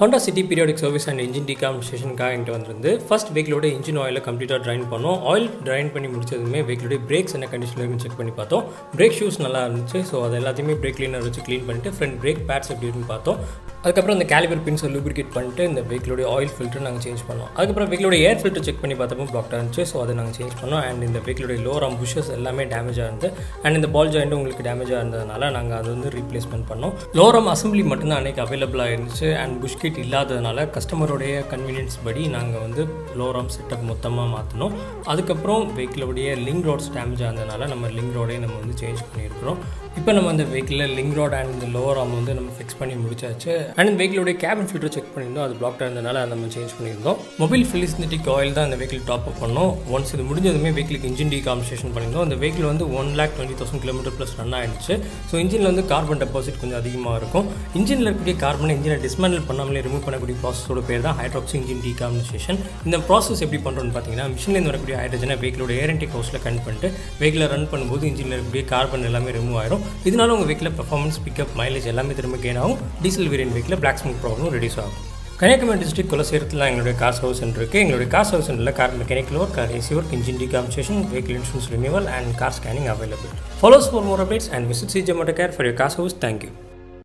Honda City periodic service and engine decarbonization என்கிட்ட வந்து first வெஹிக்கிளோட engine ஆயிலை கம்ப்ளீட்டாக ட்ரைன் பண்ணோம். ஆயில் ட்ரைன் பண்ணி முடிச்சதுமே வெஹிக்கிளோட பிரேக்ஸ் என்ன கண்டிஷனில் இருக்குன்னு செக் பண்ணி பார்த்தோம். பிரேக் ஷூஸ் நல்லா இருந்துச்சு. ஸோ அது எல்லாத்தையுமே பிரேக் கிளீனர் வச்சு க்ளீன் பண்ணிட்டு ஃப்ரண்ட் பிரேக் பேட்ஸ் எப்படி இருக்குன்னு பார்த்தோம். அதுக்கப்புறம் இந்த கேலிபர் பின்ஸை லூப்ரிகேட் பண்ணிட்டு இந்த வெஹிக்கிளோட ஆயில் ஃபில்டர் நாங்கள் சேஞ்ச் பண்ணோம். அதுக்கப்புறம் வெஹிக்கிளோட ஏர் ஃபில்டர் செக் பண்ணி பார்த்தப்போ பிளாக்டாக இருந்துச்சு. ஸோ அதை நாங்கள் சேஞ்ச் பண்ணோம். அண்ட் இந்த வெஹிக்கிளோட லோவர் ஆர்ம் புஷஸ் எல்லாமே டேமேஜாக இருந்து அண்ட் இந்த பால் ஜாயிண்ட்டும் உங்களுக்கு டேமேஜாக இருந்ததுனால நாங்கள் அதை வந்து ரீப்ளேஸ்மெண்ட் பண்ணோம். லோவர் ஆர்ம் அசம்பிளி மட்டும்தான் அன்றைக்கி அவைலபிளாக இருந்துச்சு. அண்ட் புஷ் கிட் இல்லாததுனால கஸ்டமருடைய கன்வீனியன்ஸ் படி நாங்கள் வந்து லோவர் ஆர்ம் செட்டப் மொத்தமாக மாற்றணும். அதுக்கப்புறம் வெஹிக்கிளோடைய லிங்க் ரோட்ஸ் டேமேஜ் ஆனதுனால நம்ம லிங்க் ரோடையும் நம்ம வந்து சேஞ்ச் பண்ணியிருக்கிறோம். இப்போ நம்ம அந்த வெஹிக்கிளில் லிங்க் ரோட் அண்ட் இந்த லோவர் ஆர்ம் வந்து நம்ம ஃபிக்ஸ் பண்ணி முடிச்சாச்சு. அண்ட் இந்த வெஹிக்கிளோடைய கேபின் ஃபில்டர் செக் பண்ணியிருந்தோம். அது பிளாக்டாக இருந்ததுனால அதை நம்ம சேஞ்ச் பண்ணியிருந்தோம். மொபைல் ஃபிலிஸ்னட்டிக் ஆயில் தான் இந்த வெஹிக்கிள் டாப் அப் பண்ணோம். ஒன்ஸ் இது முடிஞ்சதுமே வெஹிக்கிளுக்கு இன்ஜின் டீகாம்பன்சேஷன் பண்ணியிருந்தோம். அந்த வெஹிக்கிள் வந்து 1,20,000 கிலோமீட்டர் ப்ளஸ் ரன் ஆயிடுச்சு. ஸோ இன்ஜினில் வந்து கார்பன் டெபாசிட் கொஞ்சம் அதிகமாக இருக்கும். இன்ஜினில் இருக்கக்கூடிய கார்பனை இன்ஜினை டிஸ்மேண்டில் பண்ணாமலே ரிமூவ் பண்ணக்கூடிய ப்ராசஸோட பேர் தான் ஹைட்ராக்சி இன்ஜின் டீகாம்பன்சேஷன். இந்த ப்ராசஸ் எப்படி பண்ணுறோன்னு பார்த்தீங்கன்னா மிஷின்லேருந்து வரக்கூடிய ஹைட்ரஜனை வெஹிக்கிளோட ஏர் இன்டேக் ஹவுஸில் கனெக்ட் பண்ணிட்டு வெஹிக்கிளை ரன் பண்ணும்போது இன்ஜினில் இருக்கக்கூடிய கார்பன் எல்லாமே ரிமூவ் ஆயிரும். இதனால உங்கள் வெஹிக்கில் பெர்ஃபார்மன்ஸ், பிக்கப், மைலேஜ் எல்லாமே திரும்ப கெயின் ஆகும். Diesel variant vehicle black smoke problem reduce ஆகும். கன்னியாகுமரி டிஸ்ட்ரிக்ட் குலசேரத்தில் எங்களுடைய கார் சர்வீஸ் சென்டர் இருக்குது. எங்களுடைய கார் சர்வீஸ் சென்டரில் car mechanical work, car AC work, engine decompensation, vehicle insurance renewal and car scanning available. Follow us for more updates and visit CJ Motor Care for your car service. Thank you.